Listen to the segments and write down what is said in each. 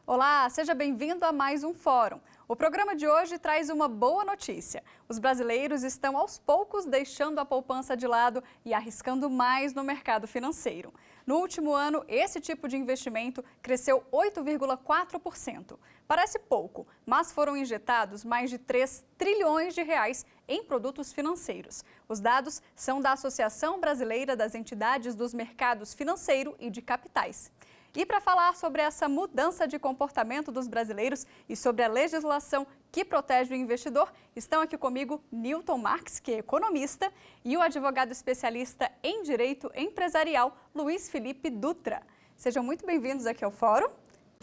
Olá, seja bem-vindo a mais um Fórum. O programa de hoje traz uma boa notícia. Os brasileiros estão aos poucos deixando a poupança de lado e arriscando mais no mercado financeiro. No último ano, esse tipo de investimento cresceu 8,4%. Parece pouco, mas foram injetados mais de 3 trilhões de reais em produtos financeiros. Os dados são da Associação Brasileira das Entidades dos Mercados Financeiro e de Capitais. E para falar sobre essa mudança de comportamento dos brasileiros e sobre a legislação que protege o investidor, estão aqui comigo Newton Marques, que é economista, e o advogado especialista em direito empresarial, Luiz Felipe Dutra. Sejam muito bem-vindos aqui ao Fórum.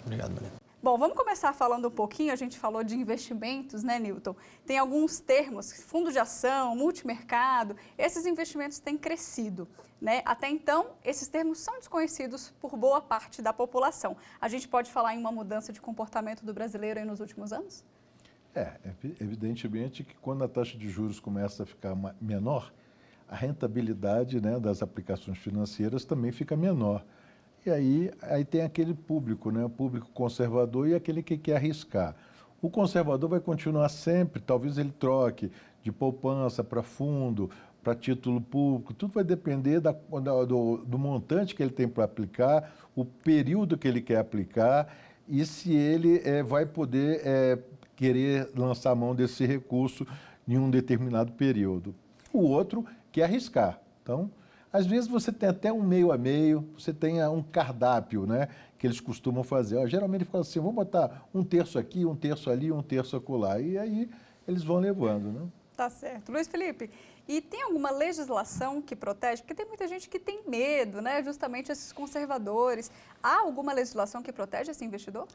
Obrigado, Maria. Bom, vamos começar falando um pouquinho, a gente falou de investimentos, né, Newton? Tem alguns termos, fundo de ação, multimercado, esses investimentos têm crescido, né? Até então, esses termos são desconhecidos por boa parte da população. A gente pode falar em uma mudança de comportamento do brasileiro aí nos últimos anos? Evidentemente que quando a taxa de juros começa a ficar menor, a rentabilidade, né, das aplicações financeiras também fica menor. E aí tem aquele público, né? O público conservador e aquele que quer arriscar. O conservador vai continuar sempre, talvez ele troque de poupança para fundo, para título público, tudo vai depender do montante que ele tem para aplicar, o período que ele quer aplicar e se ele vai poder querer lançar a mão desse recurso em um determinado período. O outro quer arriscar. Então, às vezes você tem até um meio a meio, você tem um cardápio, né, que eles costumam fazer. Geralmente eles falam assim, vamos botar um terço aqui, um terço ali, um terço acolá. E aí eles vão levando, né? Tá certo. Luiz Felipe, e tem alguma legislação que protege? Porque tem muita gente que tem medo, né, justamente esses conservadores. Há alguma legislação que protege esse investidor?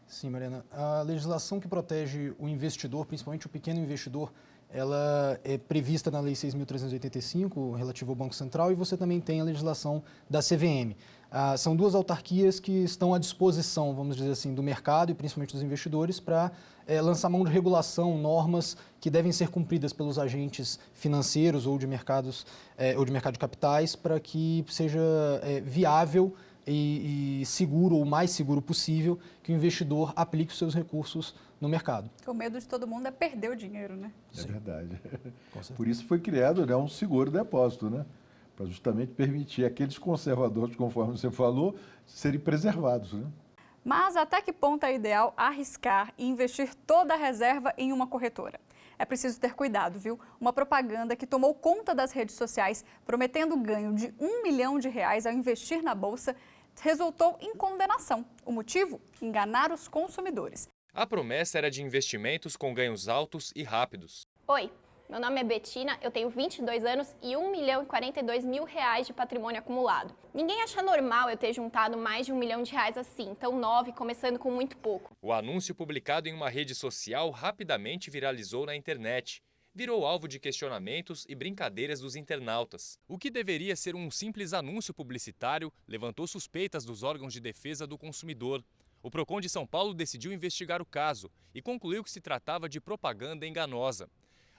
Sim, Mariana. A legislação que protege o investidor, principalmente o pequeno investidor, ela é prevista na Lei 6.385, relativa ao Banco Central, e você também tem a legislação da CVM. São duas autarquias que estão à disposição, vamos dizer assim, do mercado e principalmente dos investidores para lançar mão de regulação, normas que devem ser cumpridas pelos agentes financeiros ou de mercado de capitais para que seja viável e seguro, ou o mais seguro possível, que o investidor aplique os seus recursos no mercado. O medo de todo mundo é perder o dinheiro, né? É verdade. Por isso foi criado, né, um seguro-depósito, né? Para justamente permitir aqueles conservadores, conforme você falou, serem preservados, né? Mas até que ponto é ideal arriscar e investir toda a reserva em uma corretora? É preciso ter cuidado, viu? Uma propaganda que tomou conta das redes sociais, prometendo ganho de R$1 milhão ao investir na Bolsa, resultou em condenação. O motivo? Enganar os consumidores. A promessa era de investimentos com ganhos altos e rápidos. Oi, meu nome é Betina, eu tenho 22 anos e R$1.042.000 de patrimônio acumulado. Ninguém acha normal eu ter juntado mais de R$1 milhão assim, tão nova e começando com muito pouco. O anúncio publicado em uma rede social rapidamente viralizou na internet. Virou alvo de questionamentos e brincadeiras dos internautas. O que deveria ser um simples anúncio publicitário levantou suspeitas dos órgãos de defesa do consumidor. O Procon de São Paulo decidiu investigar o caso e concluiu que se tratava de propaganda enganosa.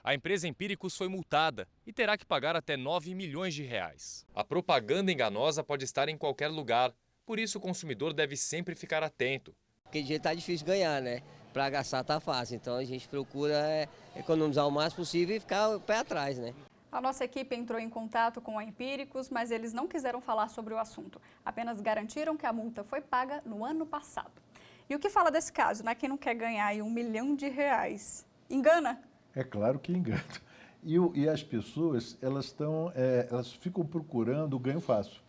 A empresa Empíricos foi multada e terá que pagar até R$9 milhões. A propaganda enganosa pode estar em qualquer lugar, por isso o consumidor deve sempre ficar atento. Porque dinheiro está difícil ganhar, né? Para gastar está fácil, então a gente procura economizar o máximo possível e ficar o pé atrás, né? A nossa equipe entrou em contato com a Empíricos, mas eles não quiseram falar sobre o assunto. Apenas garantiram que a multa foi paga no ano passado. E o que fala desse caso, né? Quem não quer ganhar aí R$1 milhão? Engana? É claro que engana. E as pessoas, elas ficam procurando o ganho fácil.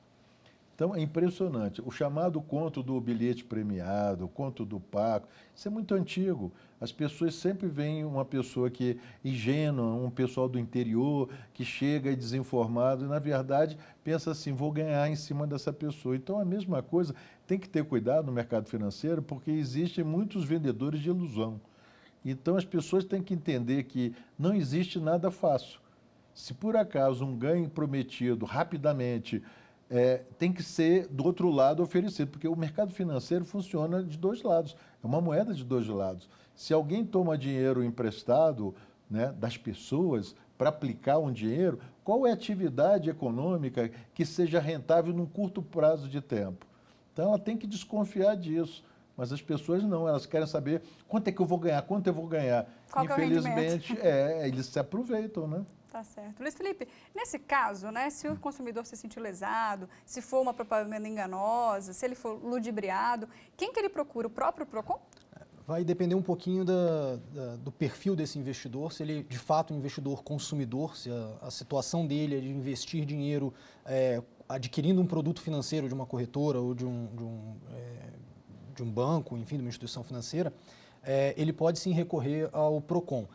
Então, é impressionante. O chamado conto do bilhete premiado, o conto do Paco, isso é muito antigo. As pessoas sempre veem uma pessoa que é ingênua, um pessoal do interior, que chega desinformado e, na verdade, pensa assim, vou ganhar em cima dessa pessoa. Então, a mesma coisa, tem que ter cuidado no mercado financeiro, porque existem muitos vendedores de ilusão. Então, as pessoas têm que entender que não existe nada fácil. Se, por acaso, um ganho prometido rapidamente tem que ser do outro lado oferecido, porque o mercado financeiro funciona de dois lados, é uma moeda de dois lados. Se alguém toma dinheiro emprestado, né, das pessoas para aplicar um dinheiro, qual é a atividade econômica que seja rentável num curto prazo de tempo? Então, ela tem que desconfiar disso. Mas as pessoas não, elas querem saber quanto é que eu vou ganhar, quanto eu vou ganhar. Qual que é o Infelizmente, eles se aproveitam, né? Tá certo. Luiz Felipe, nesse caso, né, se o consumidor se sentir lesado, se for uma propaganda enganosa, se ele for ludibriado, quem que ele procura? O próprio PROCON? Vai depender um pouquinho do perfil desse investidor, se ele de fato é um investidor consumidor, se a situação dele é de investir dinheiro adquirindo um produto financeiro de uma corretora ou de um banco, enfim, de uma instituição financeira, ele pode sim recorrer ao PROCON.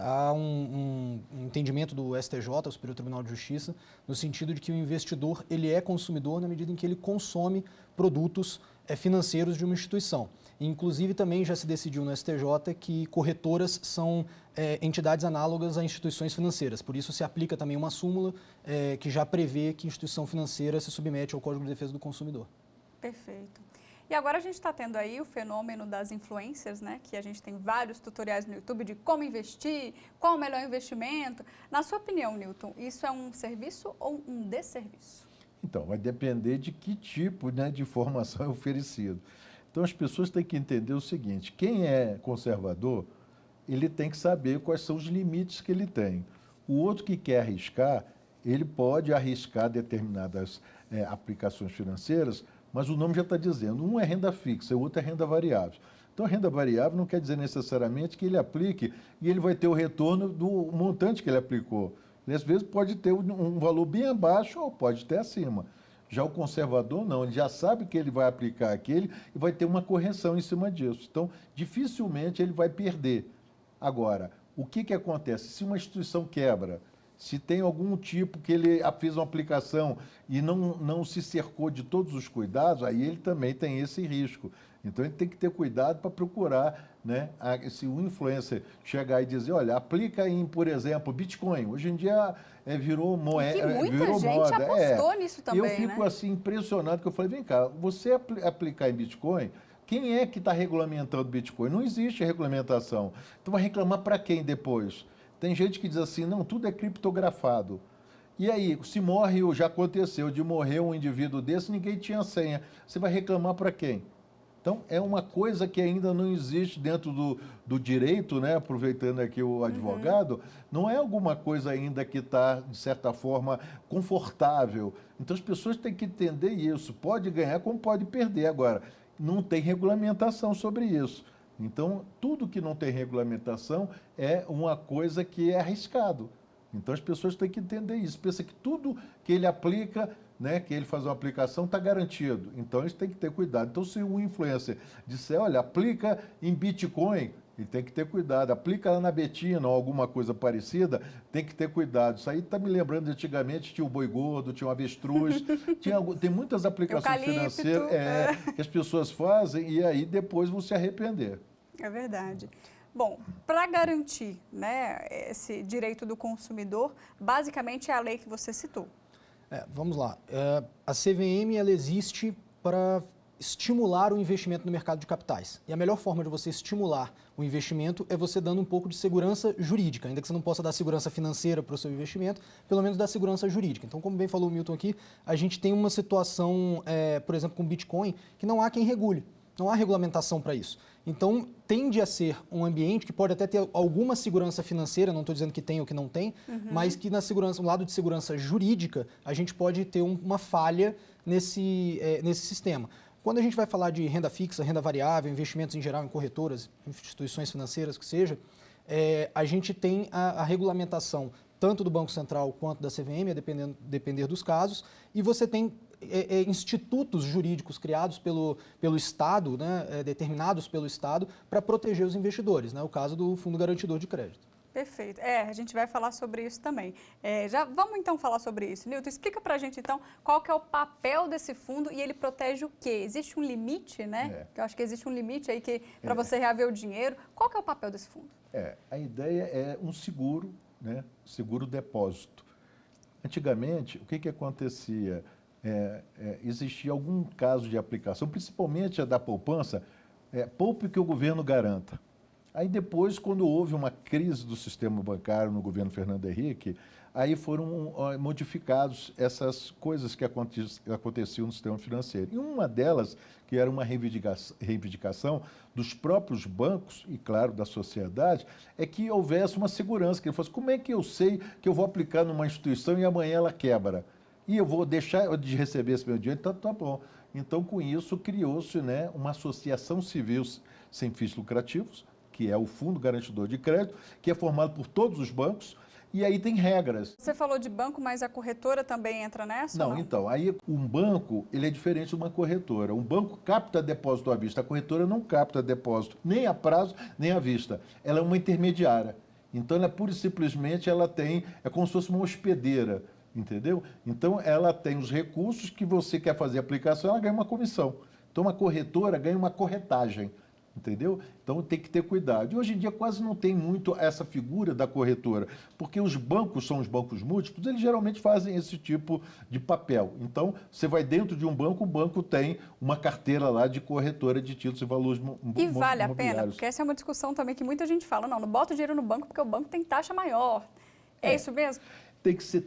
Há um entendimento do STJ, o Superior Tribunal de Justiça, no sentido de que o investidor ele é consumidor na medida em que ele consome produtos financeiros de uma instituição. Inclusive, também já se decidiu no STJ que corretoras são entidades análogas a instituições financeiras. Por isso, se aplica também uma súmula que já prevê que instituição financeira se submete ao Código de Defesa do Consumidor. Perfeito. E agora a gente está tendo aí o fenômeno das influencers, né? Que a gente tem vários tutoriais no YouTube de como investir, qual o melhor investimento. Na sua opinião, Newton, isso é um serviço ou um desserviço? Então, vai depender de que tipo, né, de informação é oferecido. Então, as pessoas têm que entender o seguinte: quem é conservador, ele tem que saber quais são os limites que ele tem. O outro que quer arriscar, ele pode arriscar determinadas aplicações financeiras, mas o nome já está dizendo, um é renda fixa, o outro é renda variável. Então, a renda variável não quer dizer necessariamente que ele aplique e ele vai ter o retorno do montante que ele aplicou. Ele, às vezes, pode ter um valor bem abaixo ou pode ter acima. Já o conservador, não, ele já sabe que ele vai aplicar aquele e vai ter uma correção em cima disso. Então, dificilmente ele vai perder. Agora, o que acontece? Se uma instituição quebra, se tem algum tipo que ele fez uma aplicação e não se cercou de todos os cuidados, aí ele também tem esse risco. Então, ele tem que ter cuidado para procurar, né, se o influencer chegar e dizer, olha, aplica em, por exemplo, Bitcoin. Hoje em dia virou moeda, que muita virou gente moda. apostou nisso também, eu fico né? assim impressionado, que eu falei, vem cá, você aplicar em Bitcoin, quem é que está regulamentando Bitcoin? Não existe regulamentação. Então, vai reclamar para quem depois? Tem gente que diz assim, não, tudo é criptografado. E aí, se morre, já aconteceu, de morrer um indivíduo desse, ninguém tinha senha. Você vai reclamar para quem? Então, é uma coisa que ainda não existe dentro do direito, né? Aproveitando aqui o advogado, não é alguma coisa ainda que está, de certa forma, confortável. Então, as pessoas têm que entender isso. Pode ganhar como pode perder. Agora, não tem regulamentação sobre isso. Então, tudo que não tem regulamentação é uma coisa que é arriscado. Então, as pessoas têm que entender isso. Pensa que tudo que ele aplica, né, que ele faz uma aplicação, está garantido. Então, eles têm que ter cuidado. Então, se o influencer disser, olha, aplica em Bitcoin, ele tem que ter cuidado. Aplica lá na Betina ou alguma coisa parecida, tem que ter cuidado. Isso aí está me lembrando, antigamente tinha o boi gordo, tinha o avestruz, tem muitas aplicações financeiras que as pessoas fazem e aí depois vão se arrepender. É verdade. Bom, para garantir, né, esse direito do consumidor, basicamente é a lei que você citou. Vamos lá. A CVM ela existe para estimular o investimento no mercado de capitais. E a melhor forma de você estimular o investimento é você dando um pouco de segurança jurídica, ainda que você não possa dar segurança financeira para o seu investimento, pelo menos dar segurança jurídica. Então, como bem falou o Milton aqui, a gente tem uma situação, por exemplo, com Bitcoin, que não há quem regule, não há regulamentação para isso. Então, tende a ser um ambiente que pode até ter alguma segurança financeira, não estou dizendo que tem ou que não tem, mas que no lado de segurança jurídica, a gente pode ter uma falha nesse sistema. Quando a gente vai falar de renda fixa, renda variável, investimentos em geral em corretoras, instituições financeiras, que seja, a gente tem a regulamentação tanto do Banco Central quanto da CVM, a depender dos casos, e você tem institutos jurídicos criados pelo Estado, né, determinados pelo Estado, para proteger os investidores, né, o caso do Fundo Garantidor de Crédito. Perfeito. A gente vai falar sobre isso também. Já vamos então falar sobre isso. Newton, explica para a gente então qual que é o papel desse fundo e ele protege o quê? Existe um limite, né? Eu acho que existe um limite aí para você reaver o dinheiro. Qual que é o papel desse fundo? A ideia é um seguro, né? Seguro depósito. Antigamente, o que acontecia? Existia algum caso de aplicação, principalmente a da poupança, poupe que o governo garanta. Aí depois, quando houve uma crise do sistema bancário no governo Fernando Henrique, aí foram modificados essas coisas que aconteciam no sistema financeiro. E uma delas, que era uma reivindicação dos próprios bancos e, claro, da sociedade, é que houvesse uma segurança, que ele fosse, como é que eu sei que eu vou aplicar numa instituição e amanhã ela quebra? E eu vou deixar de receber esse meu dinheiro? Então, tá bom. Então, com isso, criou-se, né, uma associação civil sem fins lucrativos, que é o Fundo Garantidor de Crédito, que é formado por todos os bancos, e aí tem regras. Você falou de banco, mas a corretora também entra nessa? Não, então, aí um banco, ele é diferente de uma corretora. Um banco capta depósito à vista, a corretora não capta depósito nem a prazo, nem à vista. Ela é uma intermediária. Então, ela pura e simplesmente, ela tem, é como se fosse uma hospedeira, entendeu? Então, ela tem os recursos que você quer fazer a aplicação, ela ganha uma comissão. Então, uma corretora ganha uma corretagem. Entendeu? Então tem que ter cuidado. E hoje em dia quase não tem muito essa figura da corretora, porque os bancos são os bancos múltiplos, eles geralmente fazem esse tipo de papel. Então, você vai dentro de um banco, o banco tem uma carteira lá de corretora de títulos e valores imobiliários. E vale a pena? Porque essa é uma discussão também que muita gente fala, não bota o dinheiro no banco porque o banco tem taxa maior. É isso mesmo?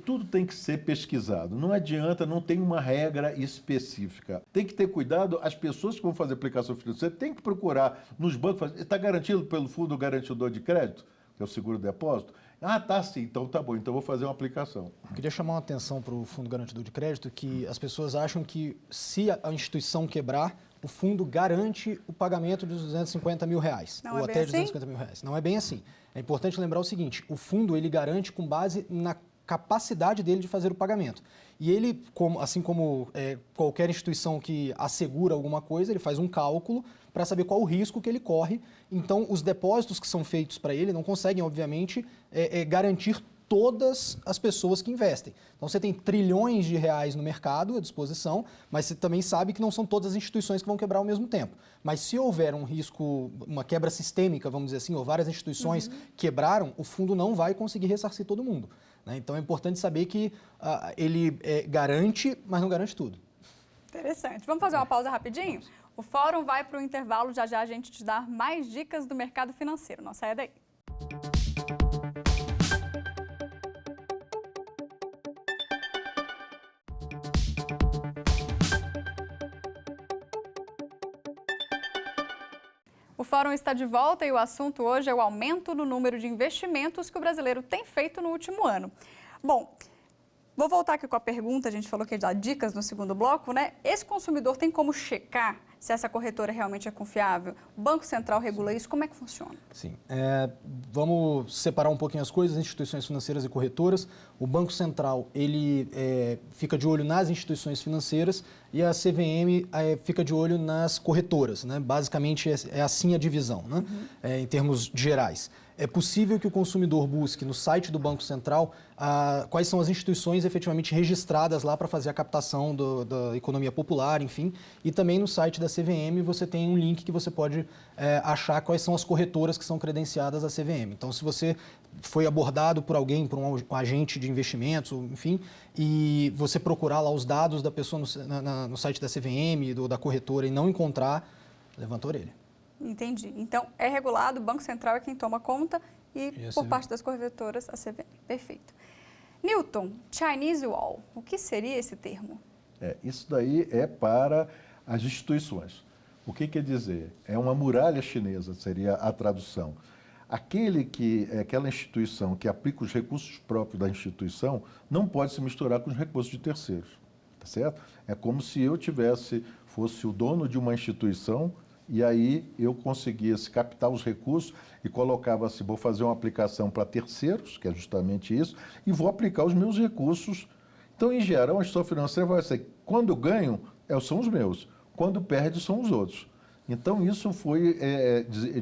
Tudo tem que ser pesquisado. Não adianta, não tem uma regra específica. Tem que ter cuidado, as pessoas que vão fazer aplicação financeira têm que procurar nos bancos, está garantido pelo Fundo Garantidor de Crédito, que é o seguro-depósito? Ah, tá sim, então tá bom, então vou fazer uma aplicação. Eu queria chamar uma atenção para o Fundo Garantidor de Crédito, que as pessoas acham que se a instituição quebrar, o fundo garante o pagamento de R$250 mil, ou até R$250 mil. Não é bem assim. É importante lembrar o seguinte, o fundo ele garante com base na capacidade dele de fazer o pagamento. E ele, assim como qualquer instituição que assegura alguma coisa, ele faz um cálculo para saber qual o risco que ele corre. Então, os depósitos que são feitos para ele não conseguem, obviamente, garantir todas as pessoas que investem. Então, você tem trilhões de reais no mercado à disposição, mas você também sabe que não são todas as instituições que vão quebrar ao mesmo tempo. Mas se houver um risco, uma quebra sistêmica, vamos dizer assim, ou várias instituições quebraram, o fundo não vai conseguir ressarcir todo mundo. Então, é importante saber que ele garante, mas não garante tudo. Interessante. Vamos fazer uma pausa rapidinho? O Fórum vai para o intervalo, já já a gente te dá mais dicas do mercado financeiro. Não saia daí. O Fórum está de volta e o assunto hoje é o aumento no número de investimentos que o brasileiro tem feito no último ano. Bom, vou voltar aqui com a pergunta, a gente falou que ia dar dicas no segundo bloco, né? Esse consumidor tem como checar se essa corretora realmente é confiável? O Banco Central regula isso? Como é que funciona? Sim. Vamos separar um pouquinho as coisas, instituições financeiras e corretoras. O Banco Central, ele fica de olho nas instituições financeiras e a CVM fica de olho nas corretoras, né? Basicamente é assim a divisão, né? Em termos gerais. É possível que o consumidor busque no site do Banco Central quais são as instituições efetivamente registradas lá para fazer a captação da economia popular, enfim. E também no site da CVM você tem um link que você pode achar quais são as corretoras que são credenciadas à CVM. Então, se você foi abordado por alguém, por um agente de investimentos, enfim, e você procurar lá os dados da pessoa no site da CVM, da corretora e não encontrar, levanta a orelha. Entendi. Então, é regulado, o Banco Central é quem toma conta e por parte das corretoras, a CVM. Perfeito. Newton, Chinese Wall, o que seria esse termo? Isso daí é para as instituições. O que quer dizer? É uma muralha chinesa, seria a tradução. Aquela instituição que aplica os recursos próprios da instituição não pode se misturar com os recursos de terceiros, tá certo? É como se eu fosse o dono de uma instituição e aí eu conseguisse captar os recursos e colocava assim, vou fazer uma aplicação para terceiros, que é justamente isso, e vou aplicar os meus recursos. Então, em geral, a instituição financeira vai ser, quando ganho, são os meus, quando perde, são os outros. Então, isso foi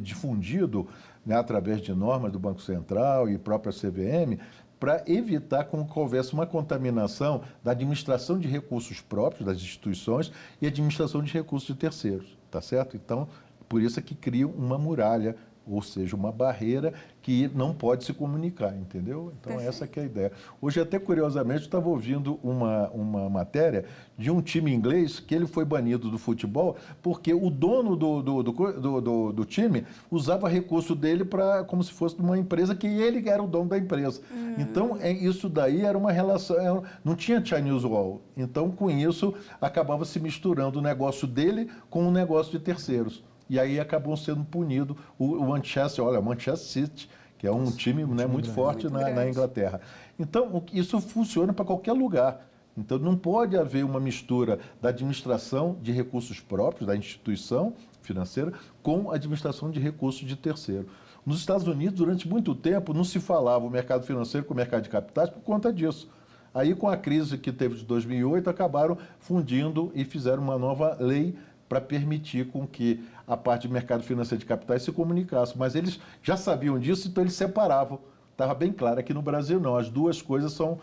difundido, né, através de normas do Banco Central e própria CVM, para evitar que houvesse uma contaminação da administração de recursos próprios das instituições e administração de recursos de terceiros, tá certo? Então, por isso é que cria uma muralha ou seja, uma barreira que não pode se comunicar, entendeu? Então, Perfeito. essa que é a ideia. Hoje, até curiosamente, eu estava ouvindo uma matéria de um time inglês que ele foi banido do futebol porque o dono do time usava recurso dele como se fosse de uma empresa que ele era o dono da empresa. Então, isso daí era uma relação, não tinha Chinese Wall. Então, com isso, acabava se misturando o negócio dele com o negócio de terceiros. E aí acabou sendo punido o Manchester City, que é um time, né, muito forte na Inglaterra. Então, isso funciona para qualquer lugar. Então, não pode haver uma mistura da administração de recursos próprios, da instituição financeira, com a administração de recursos de terceiro. Nos Estados Unidos, durante muito tempo, não se falava o mercado financeiro com o mercado de capitais por conta disso. Aí, com a crise que teve de 2008, acabaram fundindo e fizeram uma nova lei para permitir com que a parte de mercado financeiro de capitais se comunicasse. Mas eles já sabiam disso, então eles separavam. Estava bem claro, aqui no Brasil não, as duas coisas são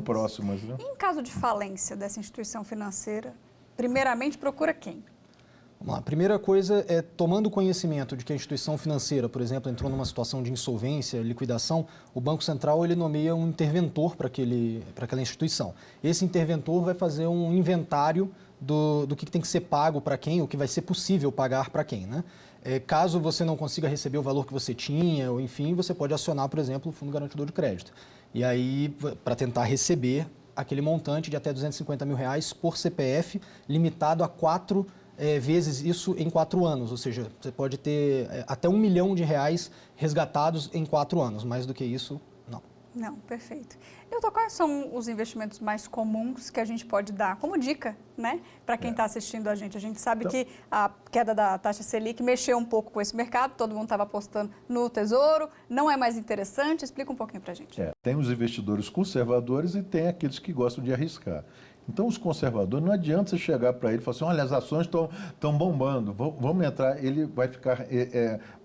próximas. Né? E em caso de falência dessa instituição financeira, primeiramente procura quem? Vamos lá. A primeira coisa é, tomando conhecimento de que a instituição financeira, por exemplo, entrou numa situação de insolvência, liquidação, o Banco Central ele nomeia um interventor para aquela instituição. Esse interventor vai fazer um inventário do que tem que ser pago para quem, o que vai ser possível pagar para quem, né? Caso você não consiga receber o valor que você tinha, ou enfim, você pode acionar, por exemplo, o Fundo Garantidor de Crédito. E aí, para tentar receber aquele montante de até R$250 mil por CPF, limitado a 4 vezes isso em 4 anos. Ou seja, você pode ter até R$1 milhão resgatados em 4 anos. Mais do que isso, não. Não, perfeito. Doutor, quais são os investimentos mais comuns que a gente pode dar como dica, né, para quem está assistindo a gente? A gente sabe que a queda da taxa Selic mexeu um pouco com esse mercado, todo mundo estava apostando no Tesouro, não é mais interessante? Explica um pouquinho para a gente. Tem os investidores conservadores e tem aqueles que gostam de arriscar. Então, os conservadores, não adianta você chegar para ele e falar assim, olha, as ações estão bombando, vamos entrar. Ele vai ficar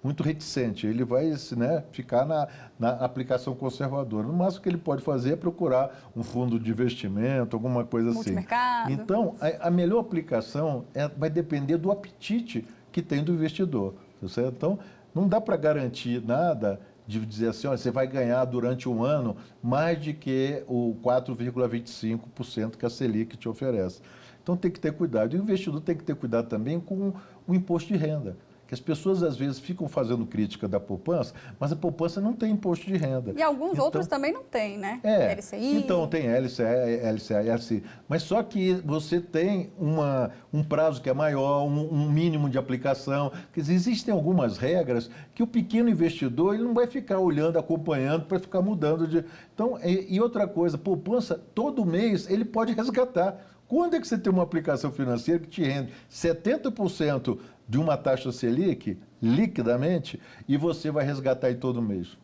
muito reticente, ele vai, né, ficar na aplicação conservadora. No máximo que ele pode fazer é procurar um fundo de investimento, alguma coisa assim. Multimercado. Então, a melhor aplicação vai depender do apetite que tem do investidor. Certo? Então, não dá para garantir nada de dizer assim, olha, você vai ganhar durante um ano mais de que o 4,25% que a Selic te oferece. Então tem que ter cuidado. E o investidor tem que ter cuidado também com o imposto de renda. Que as pessoas às vezes ficam fazendo crítica da poupança, mas a poupança não tem imposto de renda. E alguns outros também não tem, né? LCI. Então tem LCI, mas só que você tem um prazo que é maior, um mínimo de aplicação. Quer dizer, existem algumas regras que o pequeno investidor ele não vai ficar olhando, acompanhando para ficar mudando de. Então, e outra coisa, poupança, todo mês ele pode resgatar. Quando é que você tem uma aplicação financeira que te rende 70% de uma taxa Selic, liquidamente, e você vai resgatar aí todo mês?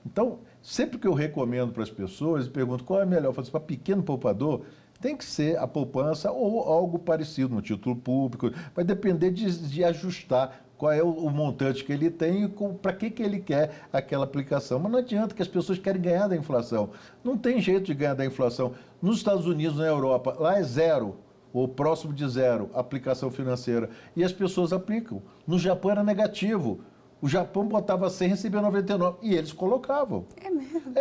Então, sempre que eu recomendo para as pessoas, pergunto qual é melhor, eu falo assim, para pequeno poupador, tem que ser a poupança ou algo parecido no título público, vai depender de ajustar qual é o montante que ele tem e para que ele quer aquela aplicação. Mas não adianta que as pessoas querem ganhar da inflação. Não tem jeito de ganhar da inflação. Nos Estados Unidos, na Europa, lá é zero, ou próximo de zero, a aplicação financeira. E as pessoas aplicam. No Japão era negativo. O Japão botava 100 e recebia 99. E eles colocavam. É mesmo?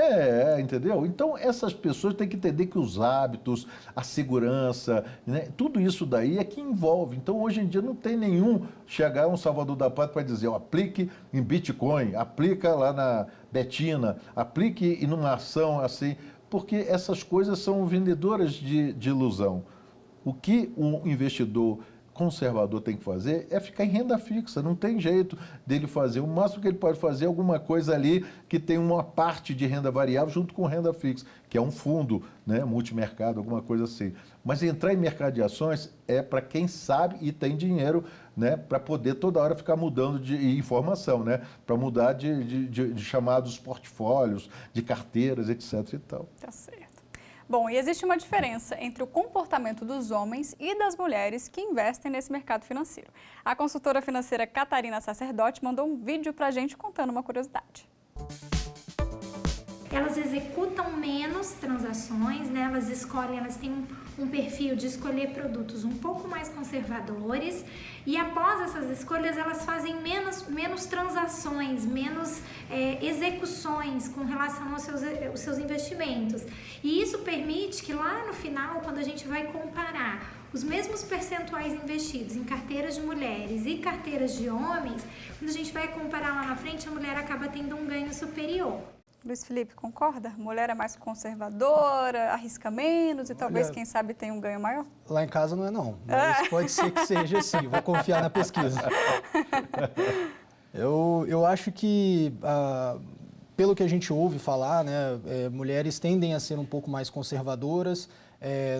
Entendeu? Então, essas pessoas têm que entender que os hábitos, a segurança, né, tudo isso daí é que envolve. Então, hoje em dia, não tem nenhum chegar um salvador da pátria para dizer, aplique em Bitcoin, aplica lá na Betina, aplique em uma ação assim, porque essas coisas são vendedoras de ilusão. O que um investidor conservador tem que fazer é ficar em renda fixa, não tem jeito dele fazer. O máximo que ele pode fazer é alguma coisa ali que tem uma parte de renda variável junto com renda fixa, que é um fundo, né, multimercado, alguma coisa assim. Mas entrar em mercado de ações é para quem sabe e tem dinheiro, né, para poder toda hora ficar mudando de informação, né, para mudar de chamados portfólios, de carteiras, etc. e tal. Tá certo. Bom, e existe uma diferença entre o comportamento dos homens e das mulheres que investem nesse mercado financeiro. A consultora financeira Catarina Sacerdote mandou um vídeo para a gente contando uma curiosidade. elas executam menos transações, né? Elas têm um perfil de escolher produtos um pouco mais conservadores e após essas escolhas elas fazem menos transações, menos execuções com relação aos seus investimentos. E isso permite que lá no final, quando a gente vai comparar os mesmos percentuais investidos em carteiras de mulheres e carteiras de homens, quando a gente vai comparar lá na frente, a mulher acaba tendo um ganho superior. Luiz Felipe, concorda? Mulher é mais conservadora, arrisca menos e talvez, quem sabe, tenha um ganho maior? Lá em casa não é não, mas pode ser que seja assim, vou confiar na pesquisa. Eu acho que, pelo que a gente ouve falar, né, mulheres tendem a ser um pouco mais conservadoras,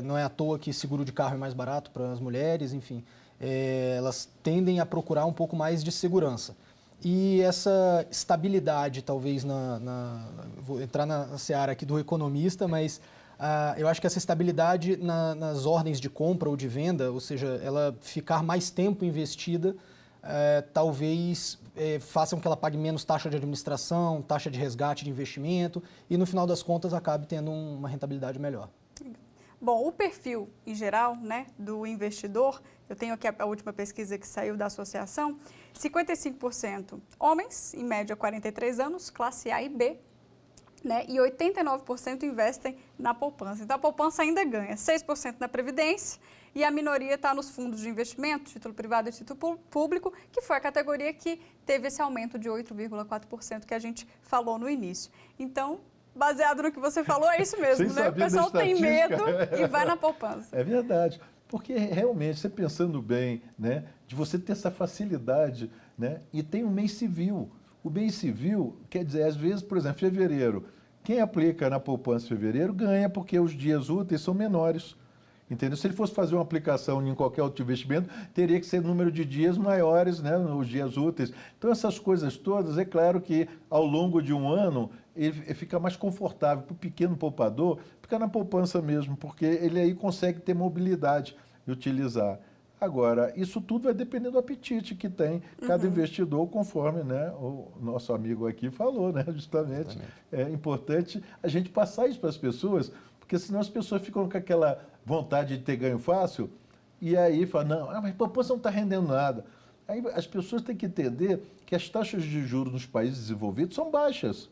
não é à toa que seguro de carro é mais barato para as mulheres, enfim, elas tendem a procurar um pouco mais de segurança. E essa estabilidade, talvez, vou entrar na seara aqui do economista, mas eu acho que essa estabilidade nas ordens de compra ou de venda, ou seja, ela ficar mais tempo investida, talvez faça com que ela pague menos taxa de administração, taxa de resgate de investimento e, no final das contas, acabe tendo uma rentabilidade melhor. Bom, o perfil em geral, né, do investidor, eu tenho aqui a última pesquisa que saiu da associação, 55% homens, em média 43 anos, classe A e B, né, e 89% investem na poupança. Então a poupança ainda ganha 6% na previdência e a minoria está nos fundos de investimento, título privado e título público, que foi a categoria que teve esse aumento de 8,4% que a gente falou no início. Então, baseado no que você falou, é isso mesmo, né? O pessoal tem medo e vai na poupança. É verdade, porque realmente, você pensando bem, né, de você ter essa facilidade, né, e tem o mês civil. O mês civil, quer dizer, às vezes, por exemplo, fevereiro, quem aplica na poupança em fevereiro ganha porque os dias úteis são menores. Entendeu? Se ele fosse fazer uma aplicação em qualquer outro investimento, teria que ser número de dias maiores, né, os dias úteis. Então, essas coisas todas, é claro que ao longo de um ano, ele fica mais confortável para o pequeno poupador ficar na poupança mesmo, porque ele aí consegue ter mobilidade e utilizar. Agora, isso tudo vai depender do apetite que tem cada investidor, conforme, né, o nosso amigo aqui falou, né, justamente. É importante a gente passar isso para as pessoas, porque senão as pessoas ficam com aquela vontade de ter ganho fácil e aí falam, não, mas a poupança não está rendendo nada. Aí as pessoas têm que entender que as taxas de juros nos países desenvolvidos são baixas.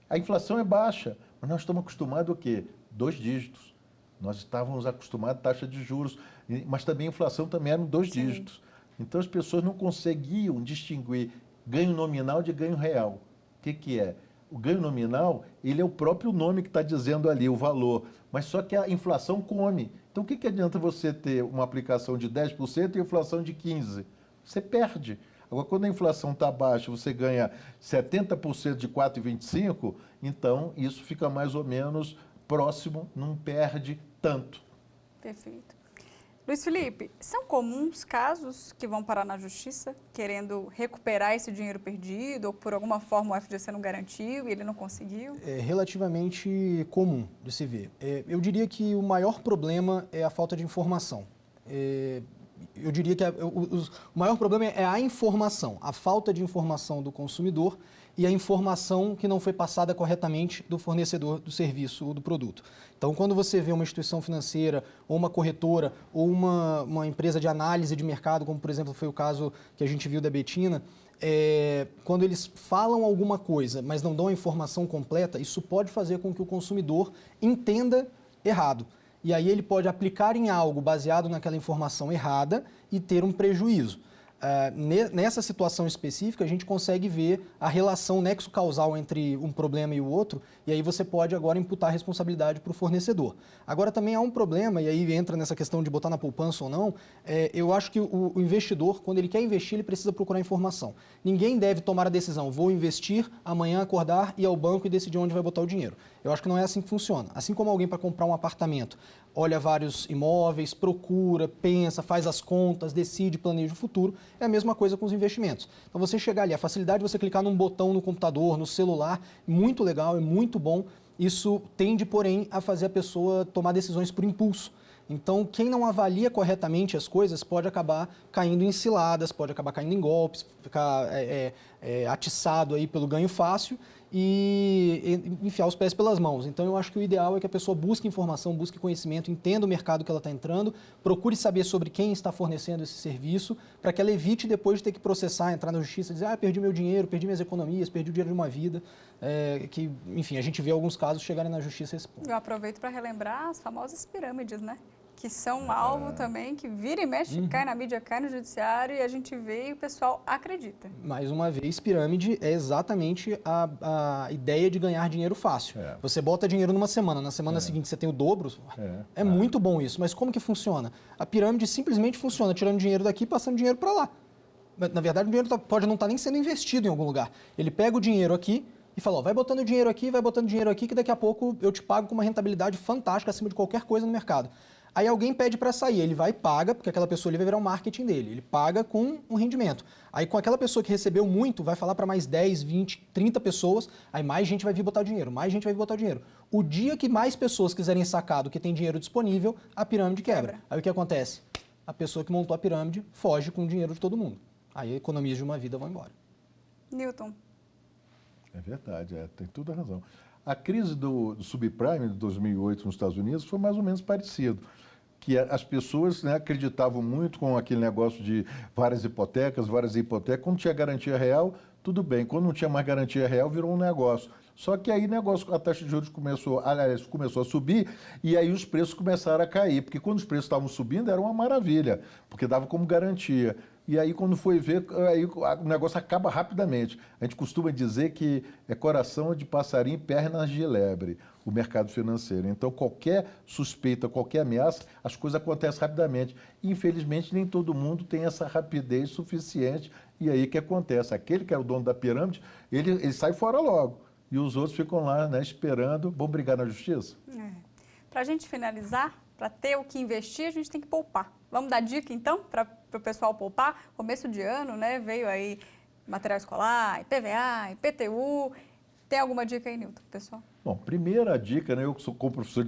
A inflação é baixa, mas nós estamos acostumados ao quê? 2 dígitos. Nós estávamos acostumados à taxa de juros, mas também a inflação também eram 2 dígitos. Então as pessoas não conseguiam distinguir ganho nominal de ganho real. O que é? O ganho nominal, ele é o próprio nome que está dizendo ali, o valor, mas só que a inflação come. Então o que adianta você ter uma aplicação de 10% e inflação de 15%? Você perde. Agora, quando a inflação está baixa, você ganha 70% de 4,25%, então isso fica mais ou menos próximo, não perde tanto. Perfeito. Luiz Felipe, são comuns casos que vão parar na justiça querendo recuperar esse dinheiro perdido ou por alguma forma o FGC não garantiu e ele não conseguiu? É relativamente comum de se ver. Eu diria que o maior problema é a falta de informação. Eu diria que o maior problema é a informação, a falta de informação do consumidor e a informação que não foi passada corretamente do fornecedor do serviço ou do produto. Então, quando você vê uma instituição financeira ou uma corretora ou uma empresa de análise de mercado, como por exemplo foi o caso que a gente viu da Betina, quando eles falam alguma coisa, mas não dão a informação completa, isso pode fazer com que o consumidor entenda errado. E aí ele pode aplicar em algo baseado naquela informação errada e ter um prejuízo. Nessa situação específica, a gente consegue ver a relação nexo-causal entre um problema e o outro, e aí você pode agora imputar a responsabilidade para o fornecedor. Agora também há um problema, e aí entra nessa questão de botar na poupança ou não, eu acho que o investidor, quando ele quer investir, ele precisa procurar informação. Ninguém deve tomar a decisão, vou investir, amanhã acordar, ir ao banco e decidir onde vai botar o dinheiro. Eu acho que não é assim que funciona. Assim como alguém para comprar um apartamento, olha vários imóveis, procura, pensa, faz as contas, decide, planeja o futuro, é a mesma coisa com os investimentos. Então você chegar ali, a facilidade de você clicar num botão no computador, no celular, muito legal, é muito bom. Isso tende, porém, a fazer a pessoa tomar decisões por impulso. Então, quem não avalia corretamente as coisas pode acabar caindo em ciladas, pode acabar caindo em golpes, ficar atiçado aí pelo ganho fácil e enfiar os pés pelas mãos. Então, eu acho que o ideal é que a pessoa busque informação, busque conhecimento, entenda o mercado que ela está entrando, procure saber sobre quem está fornecendo esse serviço, para que ela evite depois de ter que processar, entrar na justiça e dizer, perdi meu dinheiro, perdi minhas economias, perdi o dinheiro de uma vida. Que, enfim, a gente vê alguns casos chegarem na justiça a esse ponto. Eu aproveito para relembrar as famosas pirâmides, né? Que são alvo também, que vira e mexe, cai na mídia, cai no judiciário e a gente vê e o pessoal acredita. Mais uma vez, pirâmide é exatamente a ideia de ganhar dinheiro fácil. Você bota dinheiro numa semana, na semana seguinte você tem o dobro. É muito bom isso, mas como que funciona? A pirâmide simplesmente funciona tirando dinheiro daqui e passando dinheiro para lá. Na verdade, o dinheiro pode não estar nem sendo investido em algum lugar. Ele pega o dinheiro aqui e fala, vai botando dinheiro aqui, que daqui a pouco eu te pago com uma rentabilidade fantástica acima de qualquer coisa no mercado. Aí alguém pede para sair, ele vai e paga, porque aquela pessoa ali vai virar o marketing dele. Ele paga com um rendimento. Aí com aquela pessoa que recebeu muito, vai falar para mais 10, 20, 30 pessoas, aí mais gente vai vir botar dinheiro, mais gente vai vir botar dinheiro. O dia que mais pessoas quiserem sacar do que tem dinheiro disponível, a pirâmide quebra. Aí o que acontece? A pessoa que montou a pirâmide foge com o dinheiro de todo mundo. Aí economias de uma vida vão embora. Newton. É verdade, tem toda a razão. A crise do subprime de 2008 nos Estados Unidos foi mais ou menos parecido, que as pessoas acreditavam muito com aquele negócio de várias hipotecas. Quando tinha garantia real, tudo bem. Quando não tinha mais garantia real, virou um negócio. Só que aí a taxa de juros começou a subir e aí os preços começaram a cair, porque quando os preços estavam subindo era uma maravilha, porque dava como garantia. E aí, quando foi ver, aí o negócio acaba rapidamente. A gente costuma dizer que é coração de passarinho e pernas de lebre, o mercado financeiro. Então, qualquer suspeita, qualquer ameaça, as coisas acontecem rapidamente. Infelizmente, nem todo mundo tem essa rapidez suficiente. E aí, o que acontece? Aquele que é o dono da pirâmide, ele sai fora logo. E os outros ficam lá, esperando. Vão brigar na justiça? Para a gente finalizar, para ter o que investir, a gente tem que poupar. Vamos dar dica, então, para o pessoal poupar? Começo de ano, veio aí material escolar, IPVA, IPTU. Tem alguma dica aí, Newton, pessoal? Bom, primeira dica, eu que sou como professor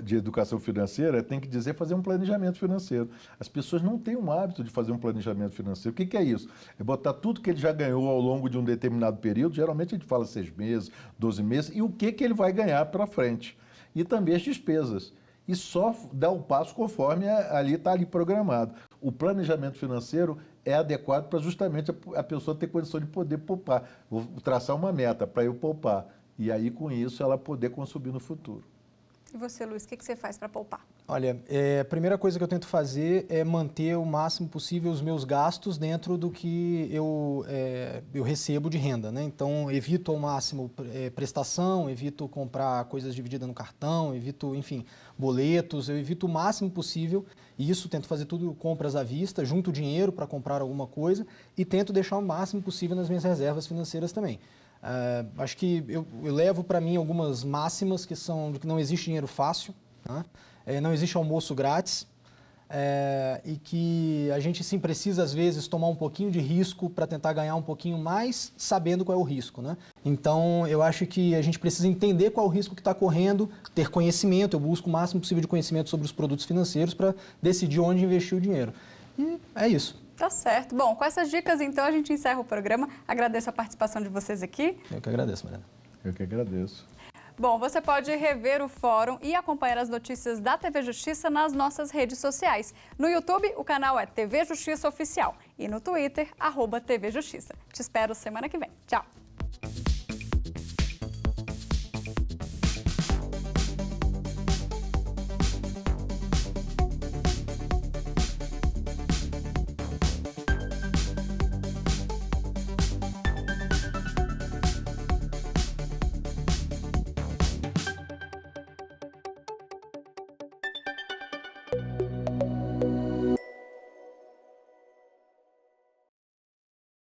de educação financeira, tem que dizer fazer um planejamento financeiro. As pessoas não têm o hábito de fazer um planejamento financeiro. O que é isso? É botar tudo que ele já ganhou ao longo de um determinado período, geralmente a gente fala 6 meses, 12 meses, e o que ele vai ganhar para frente. E também as despesas. E só dar o passo conforme está ali programado. O planejamento financeiro é adequado para justamente a pessoa ter condição de poder poupar. Vou traçar uma meta para eu poupar. E aí, com isso, ela poder consumir no futuro. E você, Luiz, o que você faz para poupar? Olha, a primeira coisa que eu tento fazer é manter o máximo possível os meus gastos dentro do que eu recebo de renda, Então, evito ao máximo prestação, evito comprar coisas divididas no cartão, evito, enfim, boletos, eu evito o máximo possível isso, tento fazer tudo compras à vista, junto dinheiro para comprar alguma coisa e tento deixar o máximo possível nas minhas reservas financeiras também. Acho que eu levo para mim algumas máximas que são de que não existe dinheiro fácil, não existe almoço grátis e que a gente sim precisa às vezes tomar um pouquinho de risco para tentar ganhar um pouquinho mais sabendo qual é o risco, Então eu acho que a gente precisa entender qual é o risco que está correndo, ter conhecimento, eu busco o máximo possível de conhecimento sobre os produtos financeiros para decidir onde investir o dinheiro. E é isso. Tá certo. Bom, com essas dicas, então, a gente encerra o programa. Agradeço a participação de vocês aqui. Eu que agradeço, Mariana. Eu que agradeço. Bom, você pode rever o fórum e acompanhar as notícias da TV Justiça nas nossas redes sociais. No YouTube, o canal é TV Justiça Oficial e no Twitter, @TV Justiça. Te espero semana que vem. Tchau!